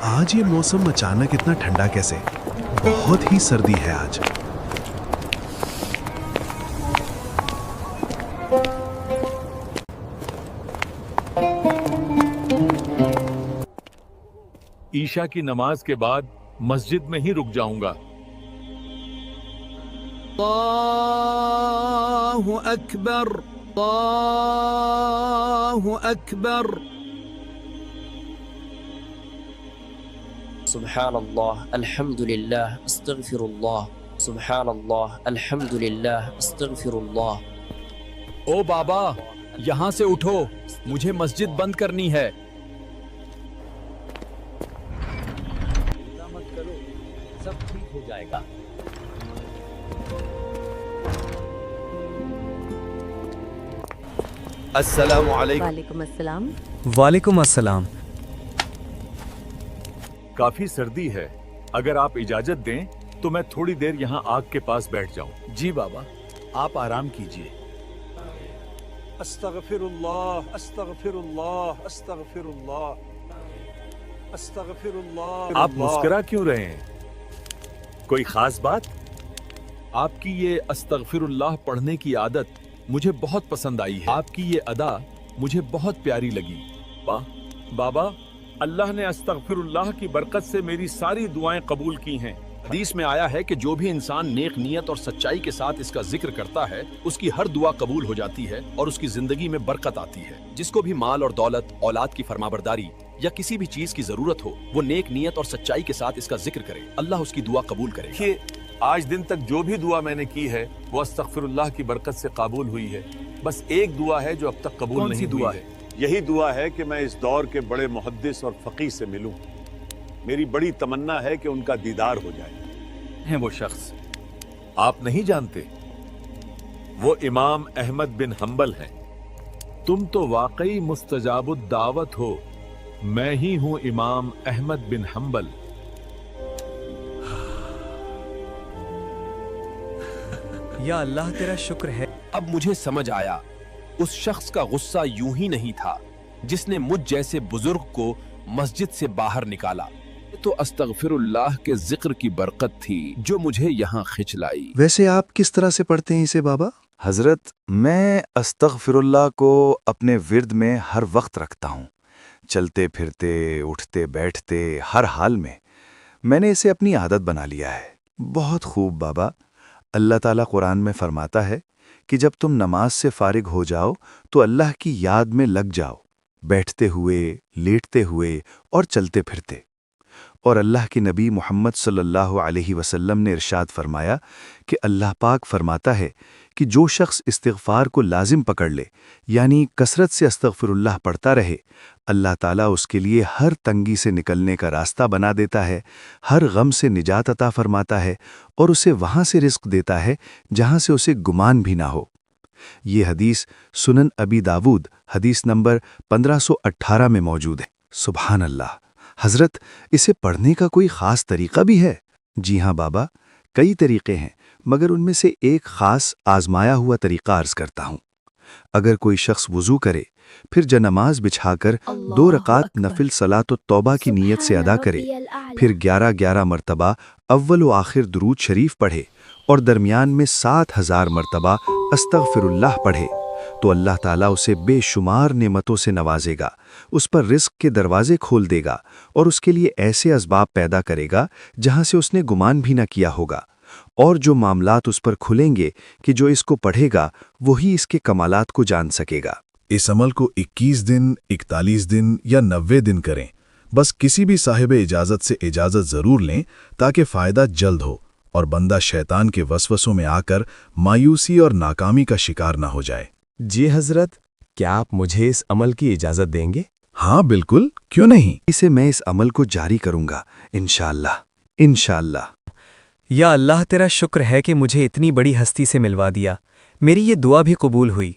आज ये मौसम अचानक इतना ठंडा कैसे? बहुत ही सर्दी है आज। ईशा की नमाज के बाद मस्जिद में ही रुक जाऊंगा। अल्लाहु अकबर, अल्लाहु अकबर। सुब्हानल्लाह, अल्हम्दुलिल्लाह, अस्तगफिरुल्लाह, सुब्हानल्लाह, अल्हम्दुलिल्लाह, अस्तगफिरुल्लाह। ओ बाबा, यहाँ से उठो, मुझे मस्जिद बंद करनी है। मत करो, सब ठीक हो जाएगा। अस्सलामु अलैकुम। वालेकुम अस्सलाम। वालेकुम अस्सलाम। काफी सर्दी है, अगर आप इजाजत दें तो मैं थोड़ी देर यहाँ आग के पास बैठ जाऊं। जी बाबा, आप आराम कीजिए। अस्तगफिरुल्लाह, अस्तगफिरुल्लाह, अस्तगफिरुल्लाह, अस्तगफिरुल्लाह। आप मुस्कुरा क्यों रहे हैं? कोई खास बात? आपकी ये अस्तगफिरुल्लाह पढ़ने की आदत मुझे बहुत पसंद आई है। आपकी ये अदा मुझे बहुत प्यारी लगी। बाबा, अल्लाह ने अस्तगफिरुल्लाह की बरकत से मेरी सारी दुआएं कबूल की हैं। हदीस में आया है कि जो भी इंसान नेक नियत और सच्चाई के साथ इसका जिक्र करता है, उसकी हर दुआ कबूल हो जाती है और उसकी जिंदगी में बरकत आती है। जिसको भी माल और दौलत, औलाद की फरमाबरदारी या किसी भी चीज की जरूरत हो, वो नेक नियत और सच्चाई के साथ इसका जिक्र करे, अल्लाह उसकी दुआ कबूल करे। देखिए, आज दिन तक जो भी दुआ मैंने की है वो अस्तगफिरुल्लाह की बरकत से कबूल हुई है। बस एक दुआ है जो अब तक कबूल कौन सी नहीं दुआ हुई है। यही दुआ है कि मैं इस दौर के बड़े मुहद्दिस और फकीह से मिलूं। मेरी बड़ी तमन्ना है कि उनका दीदार हो जाए। हैं वो शख्स, आप नहीं जानते, वो इमाम अहमद बिन हंबल हैं। तुम तो वाकई मुस्तजाबुद दावत हो। मैं ही हूं इमाम अहमद बिन हंबल। या अल्लाह तेरा शुक्र है। अब मुझे समझ आया, उस शख्स का गुस्सा यूं ही नहीं था जिसने मुझ जैसे बुजुर्ग को मस्जिद से बाहर निकाला। तो अस्तगफिरुल्लाह के जिक्र की बरकत थी जो मुझे यहाँ खिंच लाई। वैसे आप किस तरह से पढ़ते हैं इसे बाबा? हजरत, मैं अस्तगफिरुल्लाह को अपने विर्द में हर वक्त रखता हूँ। चलते फिरते, उठते बैठते, हर हाल में मैंने इसे अपनी आदत बना लिया है। बहुत खूब बाबा। अल्लाह ताला कुरान में फरमाता है कि जब तुम नमाज से फारिग हो जाओ तो अल्लाह की याद में लग जाओ, बैठते हुए, लेटते हुए और चलते फिरते। और अल्लाह के नबी मोहम्मद सल्लल्लाहु अलैहि वसल्लम ने इरशाद फरमाया कि अल्लाह पाक फरमाता है कि जो शख्स इस्तिग़फ़ार को लाजिम पकड़ ले, यानी कसरत से अस्तग़फ़िरुल्लाह पढ़ता रहे, अल्लाह ताला उसके लिए हर तंगी से निकलने का रास्ता बना देता है, हर गम से निजात अता फरमाता है और उसे वहाँ से रिज़्क़ देता है जहाँ से उसे गुमान भी ना हो। ये हदीस सुनन अबी दाऊद हदीस नंबर 1518 में मौजूद है। सुभान अल्लाह। हज़रत, इसे पढ़ने का कोई ख़ास तरीक़ा भी है? जी हाँ बाबा, कई तरीक़े हैं, मगर उनमें से एक ख़ास आज़माया हुआ तरीक़ा अर्ज़ करता हूँ। अगर कोई शख्स वुज़ू करे, फिर जनमाज बिछाकर 2 रकात नफिल सलात तौबा की नीयत से अदा करे, फिर 11-11 मरतबा अव्वल व आखिर दुरूद शरीफ पढ़े और दरमियान में 7000 मरतबा अस्तग़फिरुल्लाह पढ़े, तो अल्लाह ताला उसे बेशुमार नेमतों से नवाजेगा, उस पर रिज़्क़ के दरवाजे खोल देगा और उसके लिए ऐसे असबाब पैदा करेगा जहाँ से उसने गुमान भी न किया होगा। और जो मामलात उस पर खुलेंगे कि जो इसको पढ़ेगा वही इसके कमालात को जान सकेगा। इस अमल को 21 दिन, 41 दिन या 90 दिन करें। बस किसी भी साहिब इजाज़त से इजाज़त ज़रूर लें ताकि फ़ायदा जल्द हो और बंदा शैतान के वसवसों में आकर मायूसी और नाकामी का शिकार न हो जाए। जी हजरत, क्या आप मुझे इस अमल की इजाज़त देंगे? हाँ बिल्कुल, क्यों नहीं। इसे मैं इस अमल को जारी करूँगा इंशाअल्लाह, इंशाअल्लाह। या अल्लाह तेरा शुक्र है कि मुझे इतनी बड़ी हस्ती से मिलवा दिया। मेरी ये दुआ भी कबूल हुई।